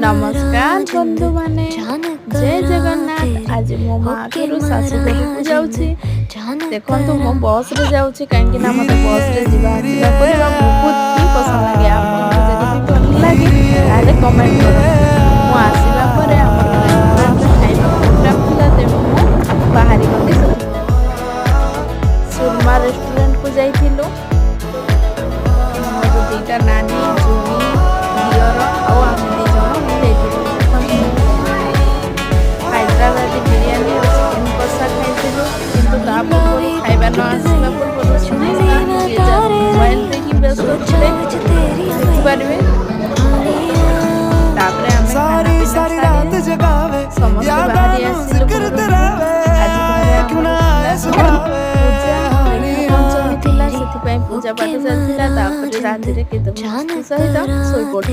नमस्कार बंधु माने जय जगन्नाथ। आज मो माँ घर शाशु घर को जाऊँगी। देखो मो बस रे जाऊँगी कहीं मत बस रे जावा बहुत ही पसंद लगे। आपको जब भी भल लगे ताले कमेंट करो। मो आसला पर हमर रेस्टोरेंट खाइबा प्रोग्राम थिला तेणु मो बाहरी गली सुरमा रेस्टोरेंट को जाइथिलु। मोर दुईटा नानी जुनी दियर और आम दी जन जाइथिलु। हैदराबादी बिरयानी और चिकेन कषा खाइथिलु। किंतु तापर खाइबा न आसला पूर्व मोबाइल देखि व्यस्त थे देखिपारे। तापर आम सारी रात जगावे समस्त बाहरी आसिलु। पूजा पाठ चलता राति के सहित सोई पड़।